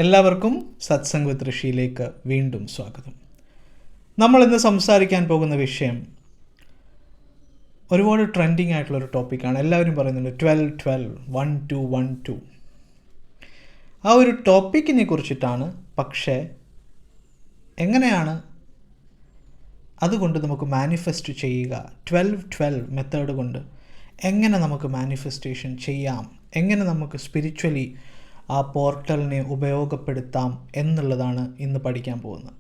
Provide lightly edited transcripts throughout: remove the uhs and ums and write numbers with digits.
എല്ലാവർക്കും സത്സംഗ് വിത്ത് ഋഷിയിലേക്ക് വീണ്ടും സ്വാഗതം. നമ്മളിന്ന് സംസാരിക്കാൻ പോകുന്ന വിഷയം ഒരുപാട് ട്രെൻഡിങ് ആയിട്ടുള്ളൊരു ടോപ്പിക്കാണ്. എല്ലാവരും പറയുന്നുണ്ട് 12-12 1-2-1-2. ആ ഒരു ടോപ്പിക്കിനെ കുറിച്ചിട്ടാണ്. പക്ഷേ എങ്ങനെയാണ് അതുകൊണ്ട് നമുക്ക് മാനിഫെസ്റ്റ് ചെയ്യുക, 12-12 മെത്തേഡ് കൊണ്ട് എങ്ങനെ നമുക്ക് മാനിഫെസ്റ്റേഷൻ ചെയ്യാം, എങ്ങനെ നമുക്ക് സ്പിരിച്വലി ആ പോർട്ടലിനെ ഉപയോഗപ്പെടുത്താം എന്നുള്ളതാണ് ഇന്ന് പഠിക്കാൻ പോകുന്നത്.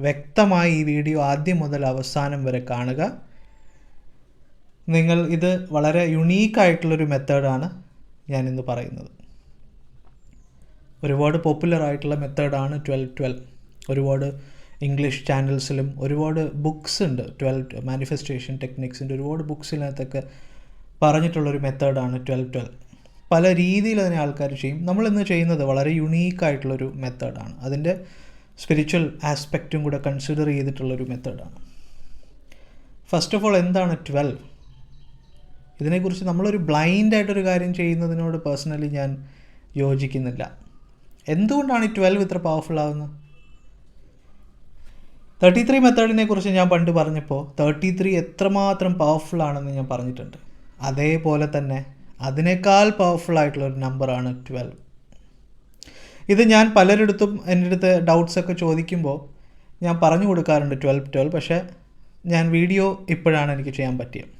വ്യക്തമായി ഈ വീഡിയോ ആദ്യം മുതൽ അവസാനം വരെ കാണുക. ഇത് വളരെ യുണീക്കായിട്ടുള്ളൊരു മെത്തേഡാണ് ഞാനിന്ന് പറയുന്നത്. ഒരുപാട് പോപ്പുലർ ആയിട്ടുള്ള മെത്തേഡാണ് 12-12. ഒരുപാട് ഇംഗ്ലീഷ് ചാനൽസിലും ഒരുപാട് ബുക്സ് ഉണ്ട്. 12 മാനിഫെസ്റ്റേഷൻ ടെക്നിക്സിൻ്റെ ഒരുപാട് ബുക്സിനകത്തൊക്കെ പറഞ്ഞിട്ടുള്ളൊരു മെത്തേഡാണ് 12-12. പല രീതിയിൽ അതിനെ ആൾക്കാർ ചെയ്യും. നമ്മളിന്ന് ചെയ്യുന്നത് വളരെ യുണീക്കായിട്ടുള്ളൊരു മെത്തേഡാണ്. അതിൻ്റെ സ്പിരിച്വൽ ആസ്പെക്റ്റും കൂടെ കൺസിഡർ ചെയ്തിട്ടുള്ളൊരു മെത്തേഡാണ്. ഫസ്റ്റ് ഓഫ് ഓൾ, എന്താണ് 12? ഇതിനെക്കുറിച്ച് നമ്മളൊരു ബ്ലൈൻഡായിട്ടൊരു കാര്യം ചെയ്യുന്നതിനോട് പേഴ്സണലി ഞാൻ യോജിക്കുന്നില്ല. എന്തുകൊണ്ടാണ് ഈ 12 ഇത്ര പവർഫുൾ ആവുന്നത്? 33 മെത്തേഡിനെ കുറിച്ച് ഞാൻ പണ്ട് പറഞ്ഞപ്പോൾ 33 എത്രമാത്രം പവർഫുൾ ആണെന്ന് ഞാൻ പറഞ്ഞിട്ടുണ്ട്. അതേപോലെ തന്നെ അതിനേക്കാൾ പവർഫുൾ ആയിട്ടുള്ളൊരു നമ്പറാണ് 12. ഇത് ഞാൻ പലരിടത്തും എൻ്റെ അടുത്ത് ഡൗട്ട്സൊക്കെ ചോദിക്കുമ്പോൾ ഞാൻ പറഞ്ഞു കൊടുക്കാറുണ്ട് 12-12. പക്ഷേ ഞാൻ വീഡിയോ ഇപ്പോഴാണ് എനിക്ക് ചെയ്യാൻ പറ്റിയത്.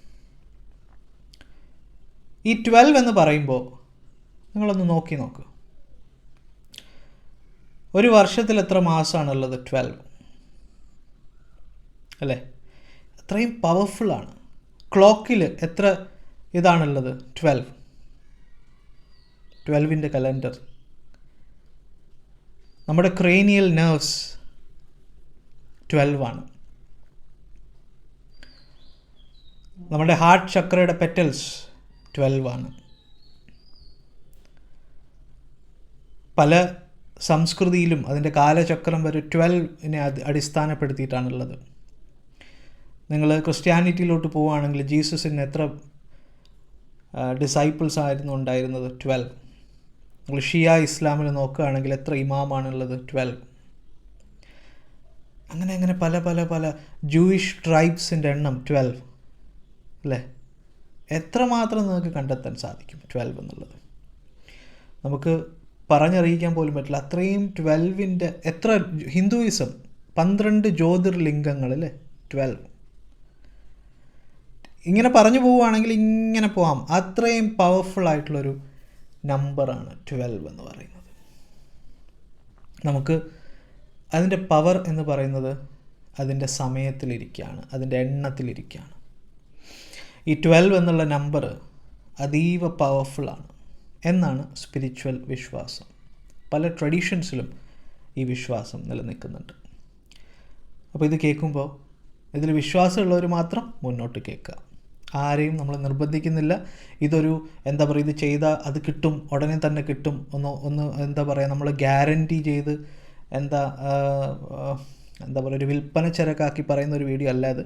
ഈ 12 എന്ന് പറയുമ്പോൾ നിങ്ങളൊന്ന് നോക്ക്. ഒരു വർഷത്തിൽ എത്ര മാസമാണുള്ളത്? 12 അല്ലേ? അത്രയും പവർഫുള്ളാണ്. ക്ലോക്കിൽ എത്ര ഇതാണുള്ളത്? 12-12ൻ്റെ കലണ്ടർ. നമ്മുടെ ക്രേനിയൽ നെർവ്സ് 12 ആണ്. നമ്മുടെ ഹാർട്ട് ചക്രയുടെ പെറ്റൽസ് 12 ആണ്. പല സംസ്കൃതിയിലും അതിൻ്റെ കാലചക്രം വരെ 12നെ അടിസ്ഥാനപ്പെടുത്തിയിട്ടാണുള്ളത്. നിങ്ങൾ ക്രിസ്ത്യാനിറ്റിയിലോട്ട് പോവുകയാണെങ്കിൽ ജീസസിന് എത്ര ഡിസൈപ്പിൾസ് ആയിരുന്നു ഉണ്ടായിരുന്നത്? 12. നിങ്ങൾ ഷിയ ഇസ്ലാമിൽ നോക്കുകയാണെങ്കിൽ എത്ര ഇമാമാണുള്ളത്? 12. അങ്ങനെ പല പല പല ജൂയിഷ് ട്രൈബ്സിൻ്റെ എണ്ണം 12 അല്ലേ? എത്രമാത്രം നിങ്ങൾക്ക് കണ്ടെത്താൻ സാധിക്കും 12 എന്നുള്ളത്? നമുക്ക് പറഞ്ഞറിയിക്കാൻ പോലും പറ്റില്ല. അത്രയും 12ൻ്റെ എത്ര ഹിന്ദുയിസം 12 ജ്യോതിർലിംഗങ്ങൾ അല്ലേ? 12. ഇങ്ങനെ പറഞ്ഞു പോവുകയാണെങ്കിൽ ഇങ്ങനെ പോവാം. അത്രയും പവർഫുൾ ആയിട്ടുള്ളൊരു നമ്പറാണ് 12 എന്ന് പറയുന്നത്. നമുക്ക് അതിൻ്റെ പവർ എന്ന് പറയുന്നത് അതിൻ്റെ സമയത്തിലിരിക്കുകയാണ്, അതിൻ്റെ എണ്ണത്തിലിരിക്കുകയാണ്. ഈ 12 എന്നുള്ള നമ്പർ അതീവ പവർഫുള്ളാണ് എന്നാണ് സ്പിരിച്വൽ വിശ്വാസം. പല ട്രഡീഷൻസിലും ഈ വിശ്വാസം നിലനിൽക്കുന്നുണ്ട്. അപ്പോൾ ഇത് കേൾക്കുമ്പോൾ ഇതിൽ വിശ്വാസമുള്ളവർ മാത്രം മുന്നോട്ട് കേൾക്കുക. ആരെയും നമ്മൾ നിർബന്ധിക്കുന്നില്ല. ഇതൊരു ഇത് ചെയ്താൽ അത് കിട്ടും, ഉടനെ തന്നെ കിട്ടും, നമ്മൾ ഗ്യാരൻറ്റി ചെയ്ത് ഒരു വിൽപ്പന ചരക്കാക്കി പറയുന്ന ഒരു വീഡിയോ അല്ല ഇത്.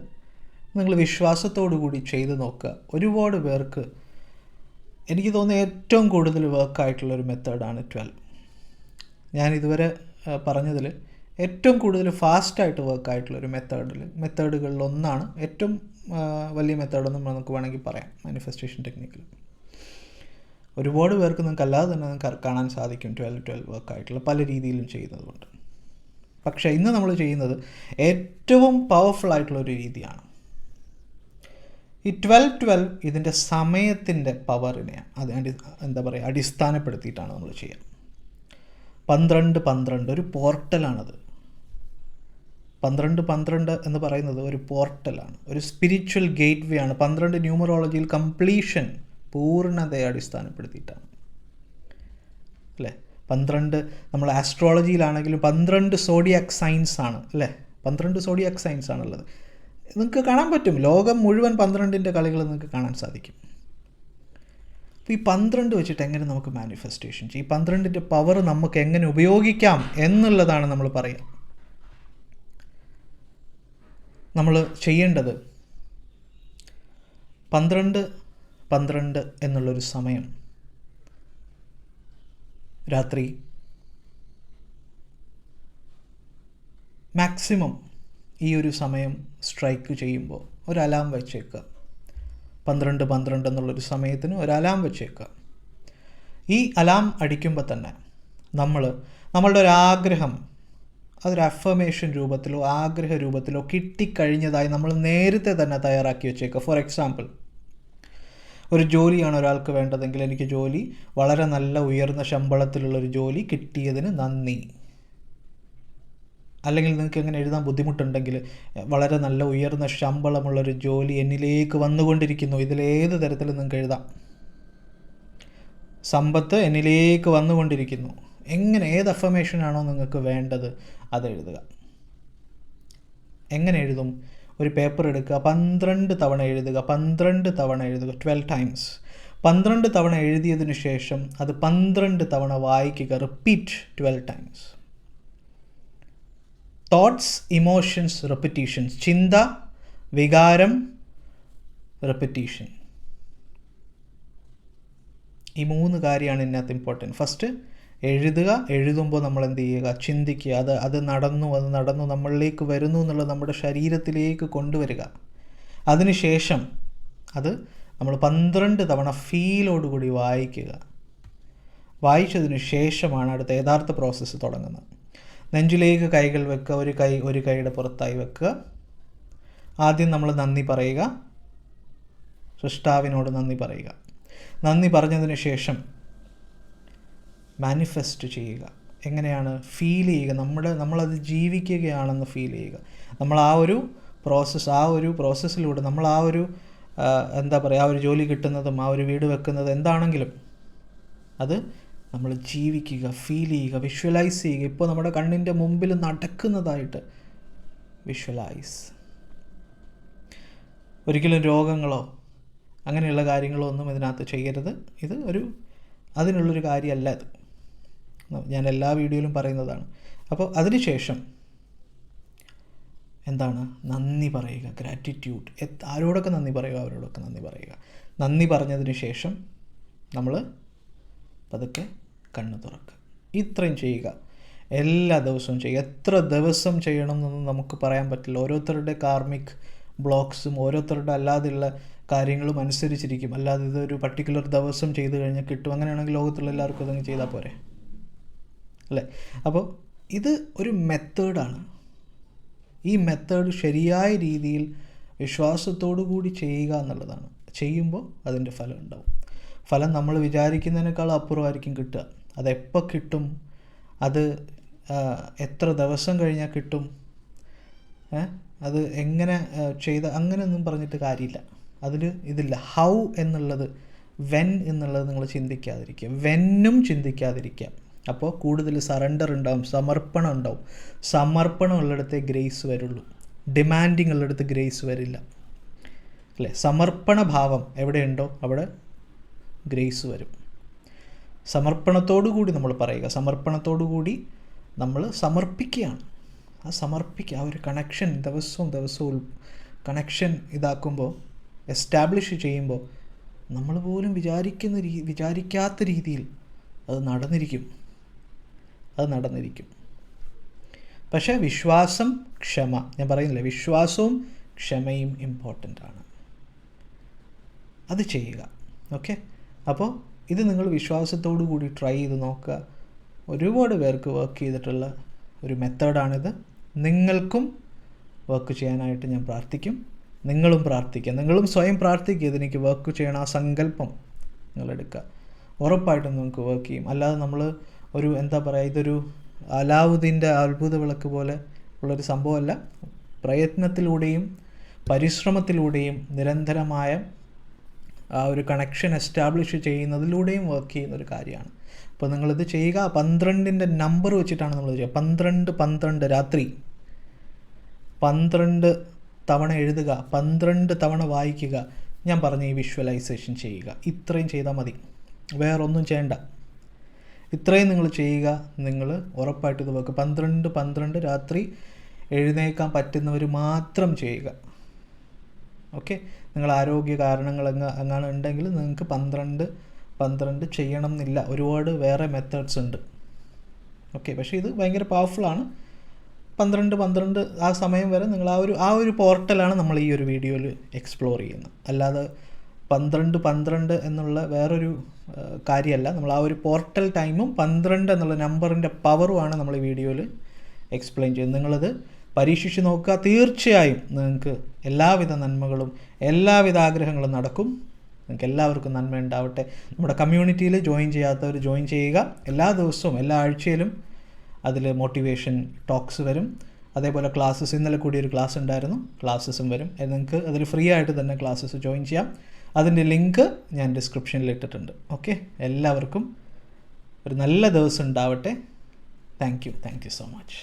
നിങ്ങൾ വിശ്വാസത്തോടു കൂടി ചെയ്ത് നോക്കുക. ഒരുപാട് പേർക്ക് എനിക്ക് തോന്നുന്ന ഏറ്റവും കൂടുതൽ വർക്കായിട്ടുള്ളൊരു മെത്തേഡാണ് 12. ഞാൻ ഇതുവരെ പറഞ്ഞതിൽ ഏറ്റവും കൂടുതൽ ഫാസ്റ്റായിട്ട് വർക്കായിട്ടുള്ളൊരു മെത്തേഡുകളിലൊന്നാണ്. ഏറ്റവും വലിയ മെത്തേഡൊന്നും നമുക്ക് വേണമെങ്കിൽ പറയാം മാനിഫെസ്റ്റേഷൻ ടെക്നിക്കിൽ. ഒരുപാട് പേർക്ക് നിങ്ങൾക്ക് അല്ലാതെ തന്നെ നിങ്ങൾക്ക് കാണാൻ സാധിക്കും 12-12 വർക്കായിട്ടുള്ള പല രീതിയിലും ചെയ്യുന്നതുകൊണ്ട്. പക്ഷേ ഇന്ന് നമ്മൾ ചെയ്യുന്നത് ഏറ്റവും പവർഫുൾ ആയിട്ടുള്ളൊരു രീതിയാണ്. ഈ 12-12 ഇതിൻ്റെ സമയത്തിൻ്റെ പവറിനെ അടിസ്ഥാനപ്പെടുത്തിയിട്ടാണ് നമ്മൾ ചെയ്യുക. 12-12 ഒരു പോർട്ടലാണത്. 12-12 എന്ന് പറയുന്നത് ഒരു പോർട്ടലാണ്, ഒരു സ്പിരിച്വൽ ഗേറ്റ് വേ ആണ്. 12 ന്യൂമറോളജിയിൽ കംപ്ലീഷൻ, പൂർണ്ണതയെ അടിസ്ഥാനപ്പെടുത്തിയിട്ടാണ് അല്ലേ? 12 നമ്മൾ ആസ്ട്രോളജിയിലാണെങ്കിലും 12 സോഡിയാക് സൈൻസ് ആണ് അല്ലേ? 12 സോഡിയാക് സൈൻസ് ആണുള്ളത്. നിങ്ങൾക്ക് കാണാൻ പറ്റും, ലോകം മുഴുവൻ 12ൻ്റെ കളികൾ നിങ്ങൾക്ക് കാണാൻ സാധിക്കും. അപ്പോൾ ഈ 12 വെച്ചിട്ട് എങ്ങനെ നമുക്ക് മാനിഫെസ്റ്റേഷൻ ചെയ്യും, 12ൻ്റെ പവർ നമുക്ക് എങ്ങനെ ഉപയോഗിക്കാം എന്നുള്ളതാണ് നമ്മൾ പറയുക. നമ്മൾ ചെയ്യേണ്ടത് 12-12 എന്നുള്ളൊരു സമയം രാത്രി മാക്സിമം ഈ ഒരു സമയം സ്ട്രൈക്ക് ചെയ്യുമ്പോൾ ഒരു അലാം വെച്ചേക്കുക. 12 എന്നുള്ളൊരു സമയത്തിന് ഒരു അലാം വെച്ചേക്കുക. ഈ അലാം അടിക്കുമ്പോൾ തന്നെ നമ്മളുടെ ഒരു ആഗ്രഹം അതൊരു അഫർമേഷൻ രൂപത്തിലോ ആഗ്രഹ രൂപത്തിലോ കിട്ടിക്കഴിഞ്ഞതായി നമ്മൾ നേരത്തെ തന്നെ തയ്യാറാക്കി വെച്ചേക്കുക. ഫോർ എക്സാമ്പിൾ, ഒരു ജോലിയാണ് ഒരാൾക്ക് വേണ്ടതെങ്കിൽ എനിക്ക് ജോലി വളരെ നല്ല ഉയർന്ന ശമ്പളത്തിലുള്ളൊരു ജോലി കിട്ടിയതിന് നന്ദി. അല്ലെങ്കിൽ നിങ്ങൾക്ക് എങ്ങനെ എഴുതാൻ ബുദ്ധിമുട്ടുണ്ടെങ്കിൽ വളരെ നല്ല ഉയർന്ന ശമ്പളമുള്ളൊരു ജോലി എന്നിലേക്ക് വന്നുകൊണ്ടിരിക്കുന്നു. ഇതിലേത് തരത്തിൽ നിങ്ങൾക്ക് എഴുതാം. സമ്പത്ത് എന്നിലേക്ക് വന്നുകൊണ്ടിരിക്കുന്നു. എങ്ങനെ ഏത് അഫർമേഷനാണോ നിങ്ങൾക്ക് വേണ്ടത് അത് എഴുതുക. എങ്ങനെ എഴുതും? ഒരു പേപ്പർ എടുക്കുക, 12 തവണ എഴുതുക. 12 ടൈംസ്. 12 തവണ എഴുതിയതിനു ശേഷം അത് 12 തവണ വായിക്കുക. Repeat 12 times. Thoughts, emotions, repetitions. ചിന്ത, വികാരം, റെപ്പിറ്റീഷൻ. ഈ 3 കാര്യമാണ് ഇതിനകത്ത് ഇമ്പോർട്ടൻറ്റ്. ഫസ്റ്റ് എഴുതുക. എഴുതുമ്പോൾ നമ്മൾ എന്ത് ചെയ്യുക? ചിന്തിക്കുക. അത് നടന്നു നമ്മളിലേക്ക് വരുന്നു എന്നുള്ളത് നമ്മുടെ ശരീരത്തിലേക്ക് കൊണ്ടുവരിക. അതിനുശേഷം അത് നമ്മൾ 12 തവണ ഫീലോടുകൂടി വായിക്കുക. വായിച്ചതിന് ശേഷമാണ് അടുത്ത യഥാർത്ഥ പ്രോസസ്സ് തുടങ്ങുന്നത്. നെഞ്ചിലേക്ക് കൈകൾ വെക്കുക. ഒരു കൈയുടെ പുറത്തായി വെക്കുക. ആദ്യം നമ്മൾ നന്ദി പറയുക. സൃഷ്ടാവിനോട് നന്ദി പറയുക. നന്ദി പറഞ്ഞതിന് ശേഷം മാനിഫെസ്റ്റ് ചെയ്യുക. എങ്ങനെയാണ്? ഫീൽ ചെയ്യുക. നമ്മളത് ജീവിക്കുകയാണെന്ന് ഫീൽ ചെയ്യുക. നമ്മൾ ആ ഒരു പ്രോസസ്സിലൂടെ നമ്മൾ ആ ഒരു ആ ഒരു ജോലി കിട്ടുന്നതും ആ ഒരു വീട് വെക്കുന്നത് എന്താണെങ്കിലും അത് നമ്മൾ ജീവിക്കുക, ഫീൽ ചെയ്യുക, വിഷ്വലൈസ് ചെയ്യുക. ഇപ്പോൾ നമ്മുടെ കണ്ണിൻ്റെ മുമ്പിൽ നടക്കുന്നതായിട്ട് വിഷ്വലൈസ്. ഒരിക്കലും രോഗങ്ങളോ അങ്ങനെയുള്ള കാര്യങ്ങളോ ഒന്നും ഇതിനകത്ത് ചെയ്യരുത്. ഇത് അതിനുള്ളൊരു കാര്യമല്ല ഇത്. ഞാൻ എല്ലാ വീഡിയോയിലും പറയുന്നതാണ്. അപ്പോൾ അതിനുശേഷം എന്താണ്? നന്ദി പറയുക. ഗ്രാറ്റിറ്റ്യൂഡ്. ആരോടൊക്കെ നന്ദി പറയുക അവരോടൊക്കെ നന്ദി പറയുക. നന്ദി പറഞ്ഞതിന് ശേഷം നമ്മൾ പതുക്കെ കണ്ണ് തുറക്കുക. ഇത്രയും ചെയ്യുക. എല്ലാ ദിവസവും ചെയ്യുക. എത്ര ദിവസം ചെയ്യണം എന്നൊന്നും നമുക്ക് പറയാൻ പറ്റില്ല. ഓരോരുത്തരുടെ കാർമിക് ബ്ലോക്സും ഓരോരുത്തരുടെ അല്ലാതെയുള്ള കാര്യങ്ങളും അനുസരിച്ചിരിക്കും. അല്ലാതെ ഇതൊരു പർട്ടിക്കുലർ ദിവസം ചെയ്ത് കഴിഞ്ഞാൽ കിട്ടും. അങ്ങനെയാണെങ്കിൽ ലോകത്തുള്ള എല്ലാവർക്കും അതങ്ങ് ചെയ്താൽ പോരെ, അല്ലേ? അപ്പോൾ ഇത് ഒരു മെത്തേഡാണ്. ഈ മെത്തേഡ് ശരിയായ രീതിയിൽ വിശ്വാസത്തോടു കൂടി ചെയ്യുക എന്നുള്ളതാണ്. ചെയ്യുമ്പോൾ അതിൻ്റെ ഫലം ഉണ്ടാവും. ഫലം നമ്മൾ വിചാരിക്കുന്നതിനേക്കാൾ അപ്പുറമായിരിക്കും കിട്ടുക. അതെപ്പോൾ കിട്ടും, അത് എത്ര ദിവസം കഴിഞ്ഞാൽ കിട്ടും, അത് എങ്ങനെ അങ്ങനെയൊന്നും പറഞ്ഞിട്ട് കാര്യമില്ല. ഇതില്ല. ഹൗ എന്നുള്ളത്, വെൻ എന്നുള്ളത് നിങ്ങൾ ചിന്തിക്കാതിരിക്കുക. വെന്നും ചിന്തിക്കാതിരിക്കുക. അപ്പോൾ കൂടുതൽ സറണ്ടർ ഉണ്ടാവും, സമർപ്പണം ഉണ്ടാവും. സമർപ്പണം ഉള്ളിടത്തേ ഗ്രേസ് വരുള്ളൂ. ഡിമാൻഡിങ് ഉള്ളിടത്ത് ഗ്രേസ് വരില്ല, അല്ലേ? സമർപ്പണ ഭാവം എവിടെയുണ്ടോ അവിടെ ഗ്രേസ് വരും. സമർപ്പണത്തോടു കൂടി നമ്മൾ പറയുക. സമർപ്പണത്തോടു കൂടി നമ്മൾ സമർപ്പിക്കുകയാണ്. ആ ഒരു കണക്ഷൻ ദിവസവും കണക്ഷൻ ഇതാക്കുമ്പോൾ, എസ്റ്റാബ്ലിഷ് ചെയ്യുമ്പോൾ നമ്മൾ പോലും വിചാരിക്കാത്ത രീതിയിൽ അത് നടന്നിരിക്കും. പക്ഷേ വിശ്വാസം, ക്ഷമ, ഞാൻ പറയുന്നില്ലേ, വിശ്വാസവും ക്ഷമയും ഇമ്പോർട്ടൻ്റ് ആണ്. അത് ചെയ്യുക. ഓക്കെ? അപ്പോൾ ഇത് നിങ്ങൾ വിശ്വാസത്തോടു കൂടി ട്രൈ ചെയ്ത് നോക്കുക. ഒരുപാട് പേർക്ക് വർക്ക് ചെയ്തിട്ടുള്ള ഒരു മെത്തേഡാണിത്. നിങ്ങൾക്കും വർക്ക് ചെയ്യാനായിട്ട് ഞാൻ പ്രാർത്ഥിക്കും. നിങ്ങളും പ്രാർത്ഥിക്കുക. നിങ്ങളും സ്വയം പ്രാർത്ഥിക്കുക. ഇതെനിക്ക് വർക്ക് ചെയ്യണം, ആ സങ്കല്പം നിങ്ങളെടുക്കുക. ഉറപ്പായിട്ടും നിങ്ങൾക്ക് വർക്ക് ചെയ്യും. അല്ലാതെ നമ്മൾ ഇതൊരു അലാവുദ്ദീൻ്റെ അത്ഭുത വിളക്ക് പോലെ ഉള്ളൊരു സംഭവമല്ല. പ്രയത്നത്തിലൂടെയും പരിശ്രമത്തിലൂടെയും നിരന്തരമായ ആ ഒരു കണക്ഷൻ എസ്റ്റാബ്ലിഷ് ചെയ്യുന്നതിലൂടെയും വർക്ക് ചെയ്യുന്നൊരു കാര്യമാണ്. അപ്പോൾ നിങ്ങളിത് ചെയ്യുക. 12ൻ്റെ നമ്പർ വെച്ചിട്ടാണ് നമ്മൾ ചെയ്യുക. 12 രാത്രി 12 തവണ എഴുതുക, 12 തവണ വായിക്കുക. ഞാൻ പറഞ്ഞ ഈ വിഷ്വലൈസേഷൻ ചെയ്യുക. ഇത്രയും ചെയ്താൽ മതി, വേറൊന്നും ചെയ്യണ്ട. ഇത്രയും നിങ്ങൾ ചെയ്യുക. നിങ്ങൾ ഉറപ്പായിട്ട് ഇത് വെക്കുക. 12 രാത്രി എഴുന്നേൽക്കാൻ പറ്റുന്നവർ മാത്രം ചെയ്യുക. ഓക്കെ? നിങ്ങൾ ആരോഗ്യ കാരണങ്ങൾ അങ്ങനെ ഉണ്ടെങ്കിൽ നിങ്ങൾക്ക് 12 ചെയ്യണം എന്നില്ല. ഒരുപാട് വേറെ മെത്തേഡ്സ് ഉണ്ട്. ഓക്കെ? പക്ഷേ ഇത് ഭയങ്കര പവർഫുള്ളാണ്. 12 ആ സമയം വരെ നിങ്ങൾ ആ ഒരു പോർട്ടലാണ് നമ്മൾ ഈ ഒരു വീഡിയോയിൽ എക്സ്പ്ലോർ ചെയ്യുന്നത്. അല്ലാതെ 12 എന്നുള്ള വേറൊരു കാര്യമല്ല. നമ്മൾ ആ ഒരു പോർട്ടൽ ടൈമും 12 എന്നുള്ള നമ്പറിൻ്റെ പവറുമാണ് നമ്മൾ ഈ വീഡിയോയിൽ എക്സ്പ്ലെയിൻ ചെയ്യുന്നത്. നിങ്ങളത് പരീക്ഷിച്ച് നോക്കുക. തീർച്ചയായും നിങ്ങൾക്ക് എല്ലാവിധ നന്മകളും എല്ലാവിധ ആഗ്രഹങ്ങളും നടക്കും. നിങ്ങൾക്ക് എല്ലാവർക്കും നന്മ ഉണ്ടാവട്ടെ. നമ്മുടെ കമ്മ്യൂണിറ്റിയിൽ ജോയിൻ ചെയ്യാത്തവർ ജോയിൻ ചെയ്യുക. എല്ലാ ദിവസവും എല്ലാ ആഴ്ചയിലും അതിൽ മോട്ടിവേഷൻ ടോക്സ് വരും. അതേപോലെ ക്ലാസ്സസ്, ഇന്നലെ കൂടി ഒരു ക്ലാസ് ഉണ്ടായിരുന്നു, ക്ലാസ്സസും വരും. നിങ്ങൾക്ക് അതിൽ ഫ്രീ ആയിട്ട് തന്നെ ക്ലാസ്സസ് ജോയിൻ ചെയ്യാം. അതിൻ്റെ ലിങ്ക് ഞാൻ ഡിസ്ക്രിപ്ഷനിൽ ഇട്ടിട്ടുണ്ട്. ഓക്കെ, എല്ലാവർക്കും ഒരു നല്ല ദിവസം ഉണ്ടാവട്ടെ. Thank you so much.